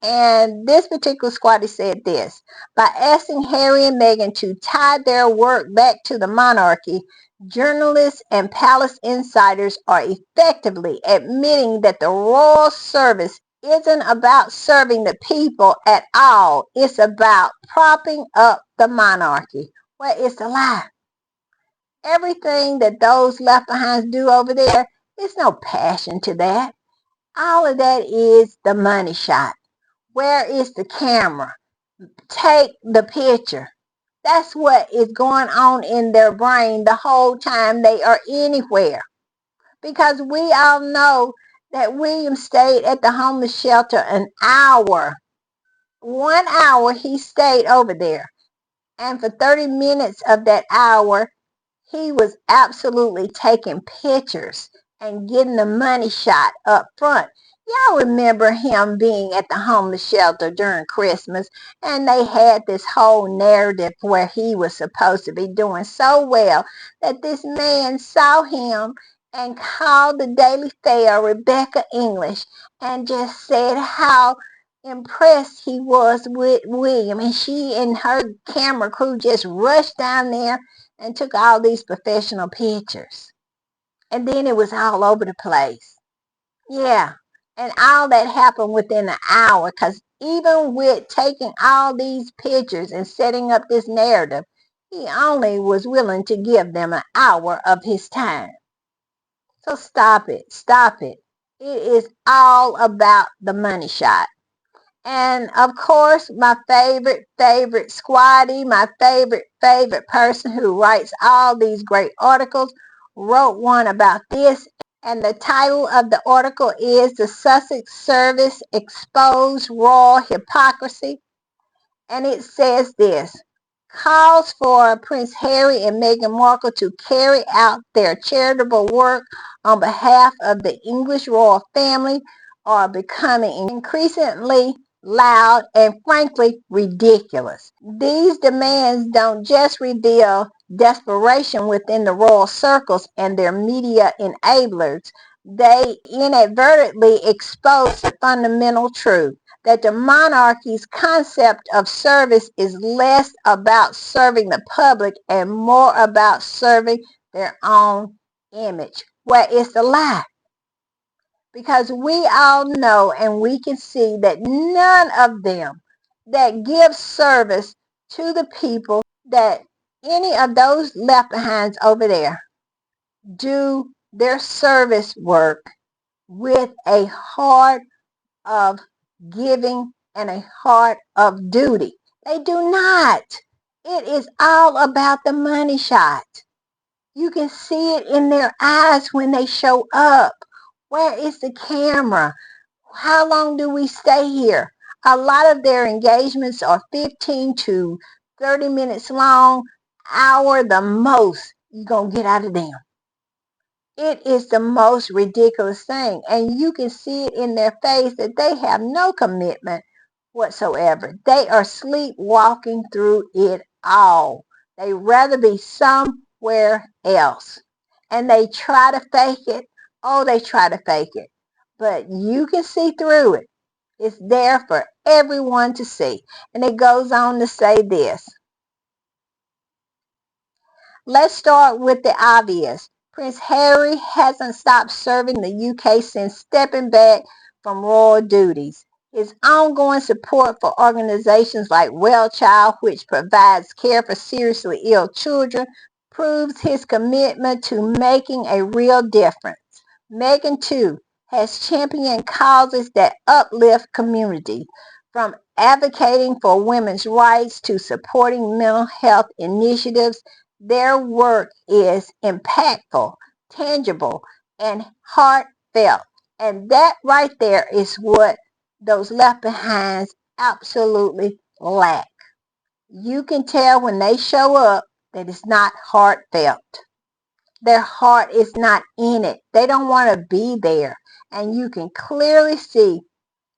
And this particular squatty said this: by asking Harry and Meghan to tie their work back to the monarchy, journalists and palace insiders are effectively admitting that the royal service isn't about serving the people at all. It's about propping up the monarchy. What is the lie? Everything that those left behinds do over there, there's no passion to that. All of that is the money shot. Where is the camera? Take the picture. That's what is going on in their brain the whole time they are anywhere. Because we all know that William stayed at the homeless shelter an hour. 1 hour he stayed over there. And for 30 minutes of that hour, he was absolutely taking pictures and getting the money shot up front. Y'all remember him being at the homeless shelter during Christmas, and they had this whole narrative where he was supposed to be doing so well that this man saw him and called the Daily Fair Rebecca English and just said how impressed he was with William, and she and her camera crew just rushed down there and took all these professional pictures. And then it was all over the place. Yeah. And all that happened within an hour, because even with taking all these pictures and setting up this narrative, he only was willing to give them an hour of his time. So stop it. Stop it. It is all about the money shot. And of course, my favorite squatty, my favorite person who writes all these great articles, wrote one about this. And the title of the article is "The Sussex Service Exposed Royal Hypocrisy." And it says this: calls for Prince Harry and Meghan Markle to carry out their charitable work on behalf of the English royal family are becoming increasingly loud and frankly ridiculous. These demands don't just reveal desperation within the royal circles and their media enablers, they inadvertently expose the fundamental truth that the monarchy's concept of service is less about serving the public and more about serving their own image. Where is the lie? Because we all know and we can see that none of them that give service to the people, that any of those left behinds over there do their service work with a heart of giving and a heart of duty. They do not. It is all about the money shot. You can see it in their eyes when they show up. Where is the camera? How long do we stay here? A lot of their engagements are 15 to 30 minutes long, hour the most you're going to get out of them. It is the most ridiculous thing. And you can see it in their face that they have no commitment whatsoever. They are sleepwalking through it all. They rather be somewhere else. And they try to fake it. Oh, they try to fake it. But you can see through it. It's there for everyone to see. And it goes on to say this. Let's start with the obvious. Prince Harry hasn't stopped serving the UK since stepping back from royal duties. His ongoing support for organizations like Well Child, which provides care for seriously ill children, proves his commitment to making a real difference. Meghan, too, has championed causes that uplift communities, from advocating for women's rights to supporting mental health initiatives. Their work is impactful, tangible, and heartfelt. And that right there is what those left behinds absolutely lack. You can tell when they show up that it's not heartfelt. Their heart is not in it. They don't want to be there. And you can clearly see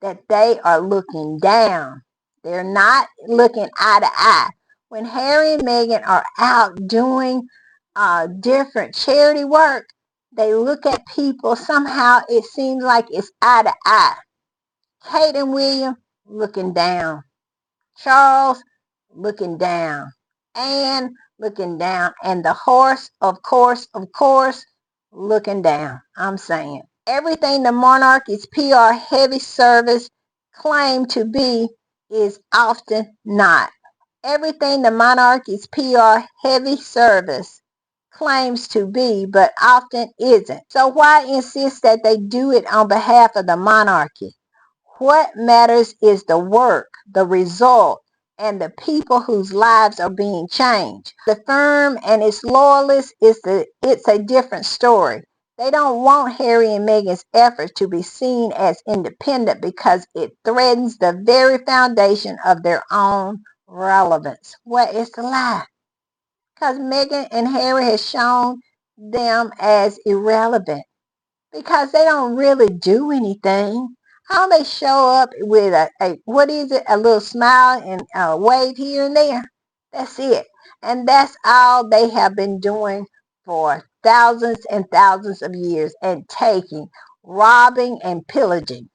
that they are looking down. They're not looking eye to eye. When Harry and Meghan are out doing different charity work, they look at people. Somehow it seems like it's eye to eye. Kate and William looking down. Charles looking down. Anne looking down. And the horse, of course, looking down. I'm saying. Everything the monarchy's PR heavy service claim to be is often not. Everything the monarchy's PR heavy service claims to be, but often isn't. So why insist that they do it on behalf of the monarchy? What matters is the work, the result, and the people whose lives are being changed. The firm and its loyalists, it's a different story. They don't want Harry and Meghan's efforts to be seen as independent because it threatens the very foundation of their own relevance. What is the lie? Because Meghan and Harry has shown them as irrelevant because they don't really do anything. How they show up with a little smile and a wave here and there. That's it. And that's all they have been doing for thousands and thousands of years, and taking, robbing, and pillaging.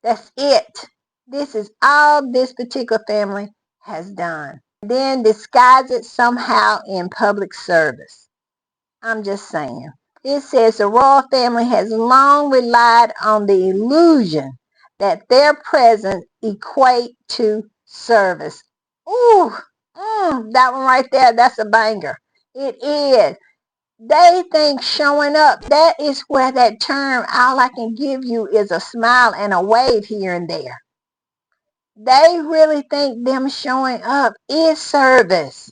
That's it. This is all this particular family has done. Then disguise it somehow in public service. I'm just saying. It says the royal family has long relied on the illusion that their presence equate to service. Ooh, that one right there, that's a banger. It is. They think showing up, that is where that term, all I can give you is a smile and a wave here and there. They really think them showing up is service,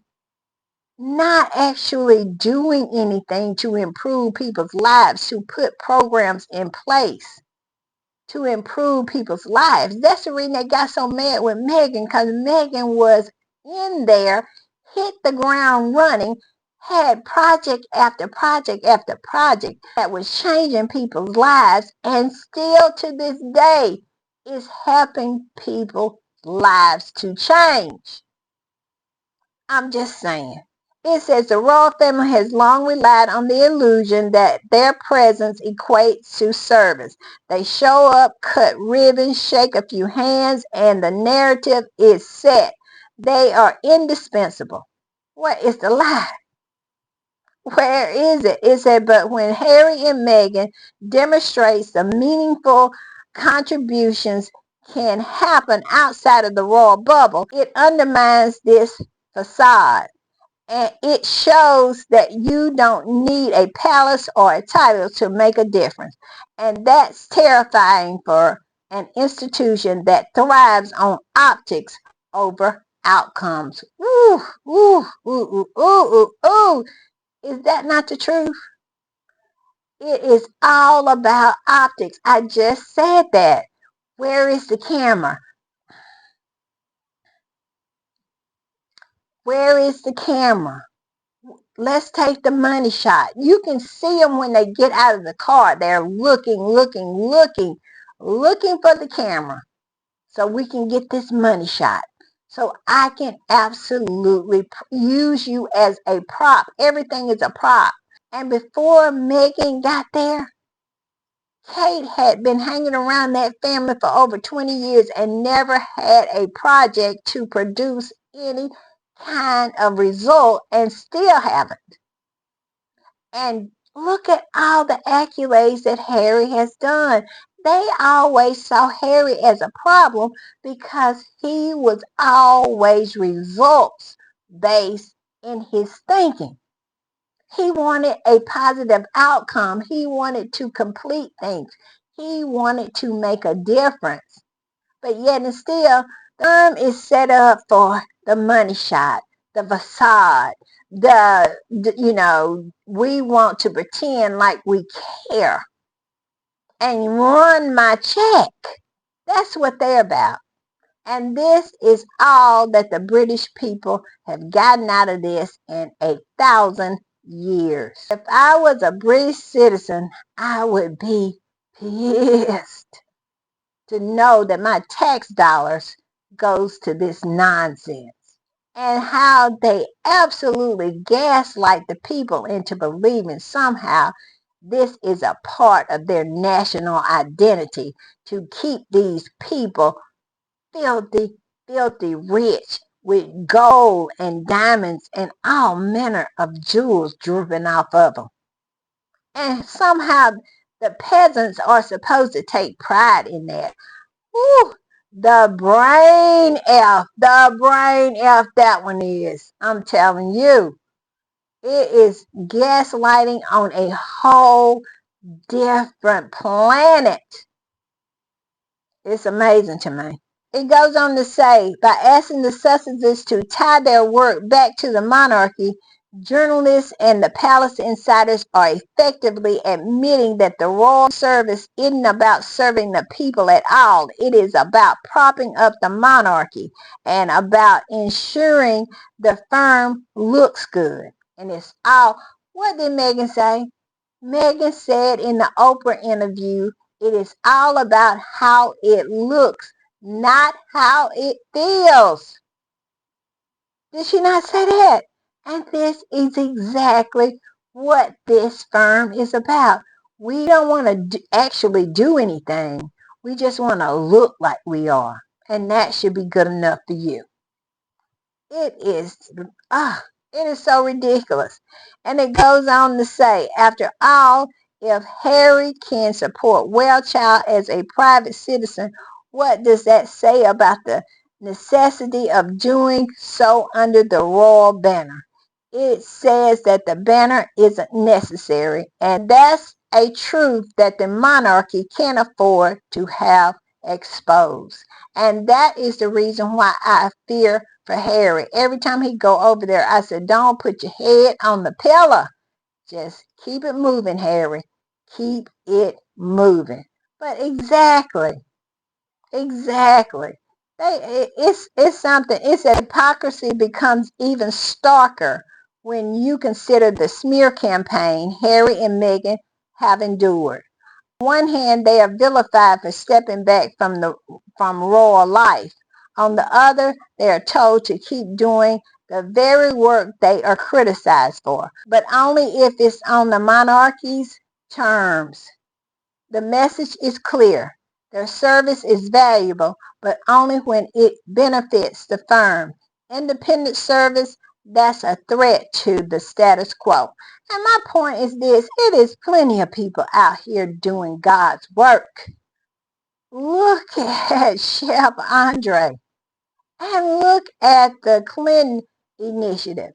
not actually doing anything to improve people's lives, to put programs in place to improve people's lives. That's the reason they got so mad with Meghan, because Meghan was in there, hit the ground running, had project after project after project that was changing people's lives, and still to this day is helping people's lives to change. I'm just saying. It says the royal family has long relied on the illusion that their presence equates to service. They show up, cut ribbons, shake a few hands, and the narrative is set. They are indispensable. What is the lie? Where is it? It said, but when Harry and Meghan demonstrates the meaningful contributions can happen outside of the royal bubble, it undermines this facade. And it shows that you don't need a palace or a title to make a difference. And that's terrifying for an institution that thrives on optics over outcomes. Ooh, ooh, ooh, ooh, ooh, ooh, ooh. Is that not the truth? It is all about optics. I just said that. Where is the camera? Where is the camera? Let's take the money shot. You can see them when they get out of the car. They're looking, looking for the camera so we can get this money shot. So I can absolutely use you as a prop. Everything is a prop. And before Meghan got there, Kate had been hanging around that family for over 20 years and never had a project to produce any kind of result, and still haven't. And look at all the accolades that Harry has done. They always saw Harry as a problem because he was always results based in his thinking. He wanted a positive outcome. He wanted to complete things. He wanted to make a difference. But yet and still, the firm is set up for the money shot, the facade, we want to pretend like we care and run my check. That's what they're about. And this is all that the British people have gotten out of this in 1,000 years. If I was a British citizen, I would be pissed to know that my tax dollars goes to this nonsense. And how they absolutely gaslight the people into believing somehow this is a part of their national identity to keep these people filthy, filthy rich with gold and diamonds and all manner of jewels drooping off of them. And somehow the peasants are supposed to take pride in that. Whew, the brain F that one is. I'm telling you, it is gaslighting on a whole different planet. It's amazing to me. It goes on to say, by asking the Sussexes to tie their work back to the monarchy, journalists and the palace insiders are effectively admitting that the royal service isn't about serving the people at all. It is about propping up the monarchy and about ensuring the firm looks good. And it's all, what did Meghan say? Meghan said in the Oprah interview, it is all about how it looks, not how it feels. Did she not say that? And this is exactly what this firm is about. We don't want to actually do anything. We just want to look like we are. And that should be good enough for you. It is, it is so ridiculous. And it goes on to say, after all, if Harry can support Wellchild as a private citizen, what does that say about the necessity of doing so under the royal banner? It says that the banner isn't necessary, and that's a truth that the monarchy can't afford to have exposed. And that is the reason why I fear for Harry. Every time he go over there, I said, don't put your head on the pillow. Just keep it moving, Harry. Keep it moving. But exactly. It's something. It's that hypocrisy becomes even starker when you consider the smear campaign Harry and Meghan have endured. On one hand, they are vilified for stepping back from royal life. On the other, they are told to keep doing the very work they are criticized for, but only if it's on the monarchy's terms. The message is clear. Their service is valuable, but only when it benefits the firm. Independent service, that's a threat to the status quo. And my point is this, it is plenty of people out here doing God's work. Look at Chef Andre and look at the Clinton initiative.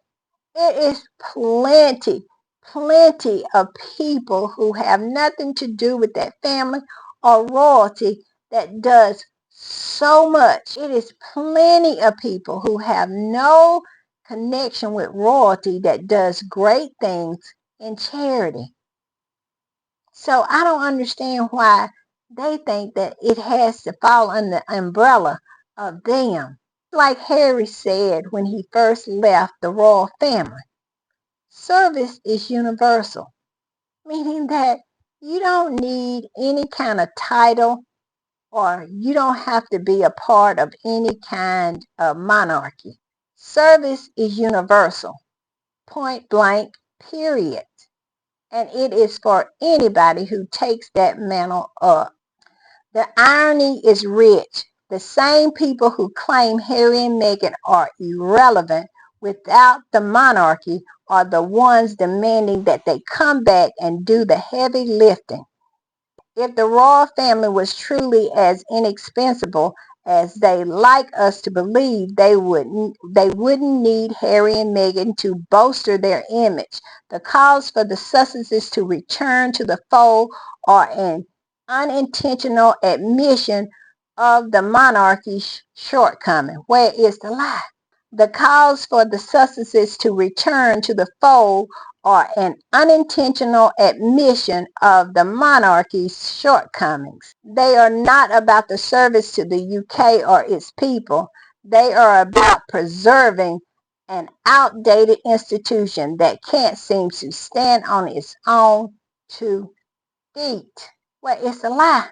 It is plenty of people who have nothing to do with that family or royalty that does so much. It is plenty of people who have no connection with royalty that does great things in charity. So I don't understand why they think that it has to fall under the umbrella of them. Like Harry said when he first left the royal family, service is universal, meaning that you don't need any kind of title or you don't have to be a part of any kind of monarchy. Service is universal, point blank, period. And it is for anybody who takes that mantle up. The irony is rich. The same people who claim Harry and Meghan are irrelevant without the monarchy are the ones demanding that they come back and do the heavy lifting. If the royal family was truly as inexpensive as they like us to believe, they wouldn't need Harry and Meghan to bolster their image. The calls for the Sussexes to return to the fold are an unintentional admission of the monarchy's shortcoming. Where is the lie? The calls for the Sussexes to return to the fold are an unintentional admission of the monarchy's shortcomings. They are not about the service to the UK or its people. They are about preserving an outdated institution that can't seem to stand on its own 2 feet. Well, it's a lie.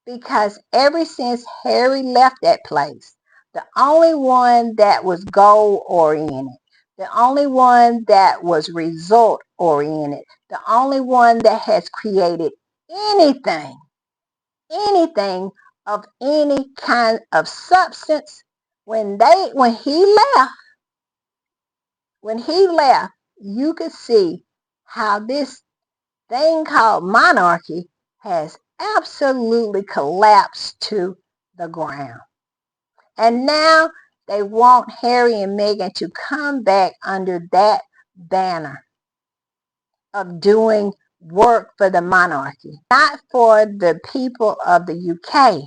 Because ever since Harry left that place, the only one that was goal-oriented, the only one that was result-oriented, the only one that has created anything of any kind of substance, when he left, you could see how this thing called monarchy has absolutely collapsed to the ground. And now they want Harry and Meghan to come back under that banner of doing work for the monarchy. Not for the people of the UK,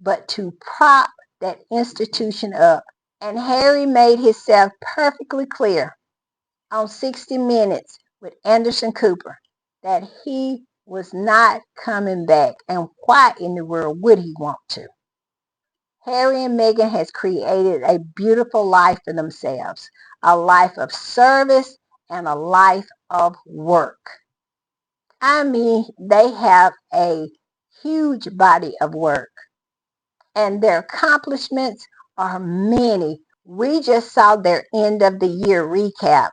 but to prop that institution up. And Harry made himself perfectly clear on 60 Minutes with Anderson Cooper that he was not coming back. And why in the world would he want to? Harry and Meghan has created a beautiful life for themselves, a life of service and a life of work. I mean, they have a huge body of work and their accomplishments are many. We just saw their end of the year recap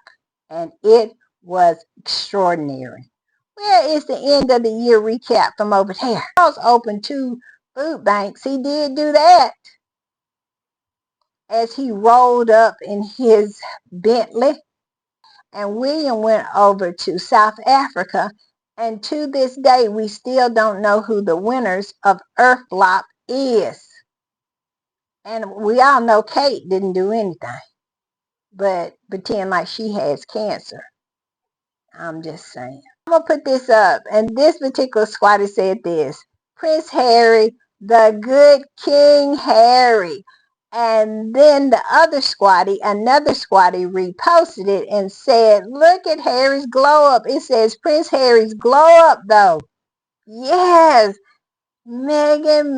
and it was extraordinary. Where is the end of the year recap from over there? Charles opened 2 food banks. He did do that as he rolled up in his Bentley. And William went over to South Africa. And to this day, we still don't know who the winners of Earthflop is. And we all know Kate didn't do anything but pretend like she has cancer. I'm just saying. I'm going to put this up. And this particular squatter said this. Prince Harry, the good King Harry. And then the other squatty, another squatty, reposted it and said, look at Harry's glow up. It says Prince Harry's glow up though. Yes. Meghan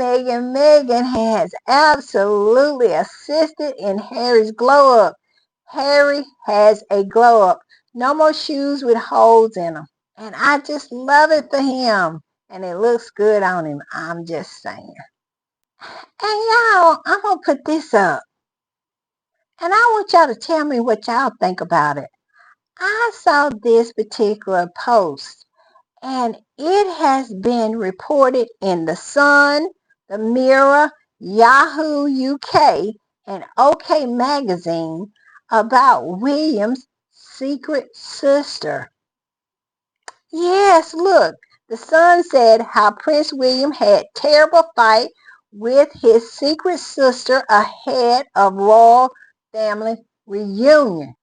has absolutely assisted in Harry's glow up. Harry has a glow up. No more shoes with holes in them. And I just love it for him. And it looks good on him. I'm just saying. And y'all, I'm going to put this up. And I want y'all to tell me what y'all think about it. I saw this particular post. And it has been reported in The Sun, The Mirror, Yahoo UK, and OK Magazine about William's secret sister. Yes, look, The Sun said how Prince William had terrible fight with his secret sister ahead of royal family reunion.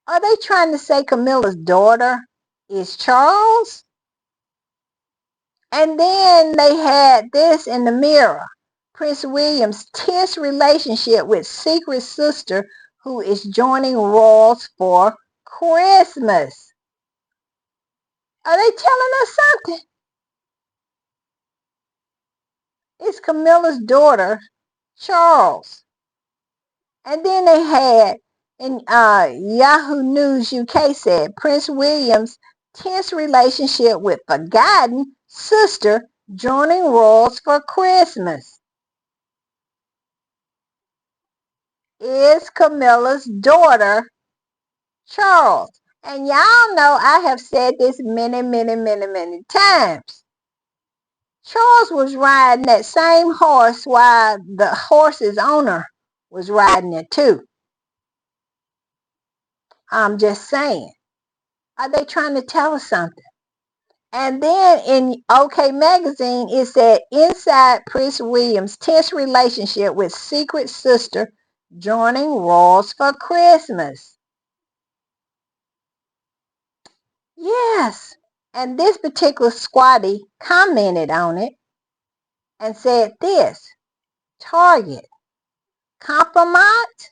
Are they trying to say Camilla's daughter is Charles? And then they had this in the Mirror. Prince William's tense relationship with secret sister who is joining royals for Christmas. Are they telling us something? It's Camilla's daughter, Charles. And then they had, in Yahoo News UK said, Prince William's tense relationship with forgotten sister joining royals for Christmas. Is Camilla's daughter, Charles. And y'all know I have said this many times. Charles was riding that same horse while the horse's owner was riding it too. I'm just saying. Are they trying to tell us something? And then in OK Magazine, it said, inside Prince William's tense relationship with secret sister joining royals for Christmas. Yes. And this particular squatty commented on it and said this: Target, compromise,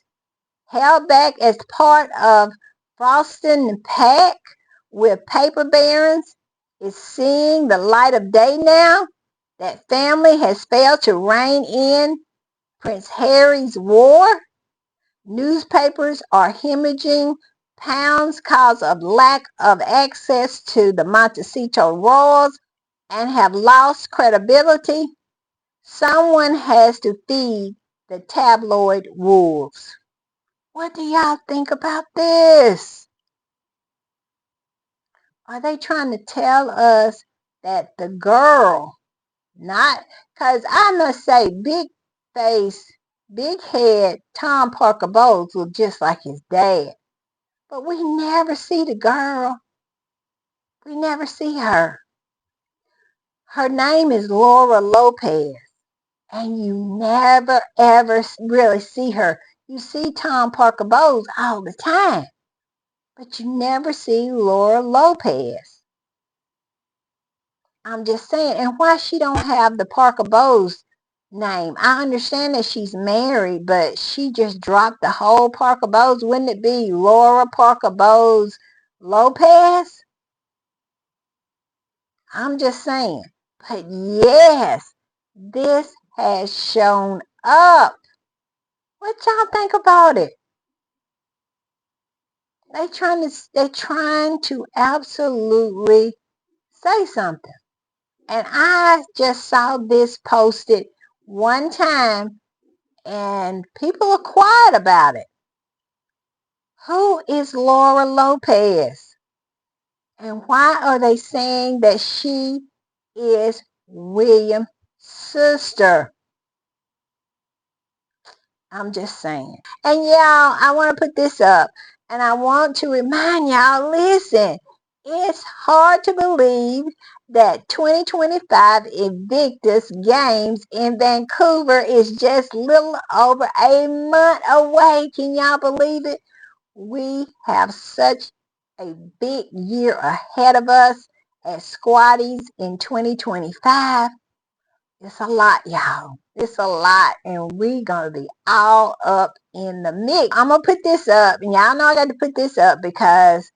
held back as part of frosting pack with paper barons, is seeing the light of day now that family has failed to rein in Prince Harry's war. Newspapers are hemorrhaging pounds cause of lack of access to the Montecito royals and have lost credibility. Someone has to feed the tabloid wolves. What do y'all think about this? Are they trying to tell us that the girl, not, because I must say, big face, big head Tom Parker Bowles look just like his dad. But we never see the girl. We never see her. Her name is Laura Lopez. And you never ever really see her. You see Tom Parker Bowles all the time, but you never see Laura Lopez. I'm just saying, and why she don't have the Parker Bowles name? I understand that she's married, but she just dropped the whole Parker Bowles. Wouldn't it be Laura Parker Bowles Lopez? I'm just saying. But yes, this has shown up. What y'all think about it? They're trying to absolutely say something. And I just saw this posted one time and people are quiet about it. Who is Laura Lopez? And why are they saying that she is William's sister? I'm just saying. And y'all, I want to put this up. And I want to remind y'all, listen, it's hard to believe that 2025 Invictus Games in Vancouver is just little over a month away. Can y'all believe it? We have such a big year ahead of us as squatties in 2025. It's a lot, y'all. It's a lot, and we gonna be all up in the mix. I'm gonna put this up, and y'all know I got to put this up because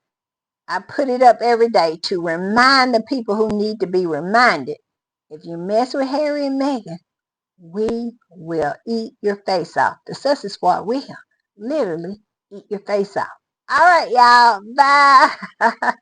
I put it up every day to remind the people who need to be reminded. If you mess with Harry and Meghan, we will eat your face off. The Success Squad will literally eat your face off. All right, y'all. Bye.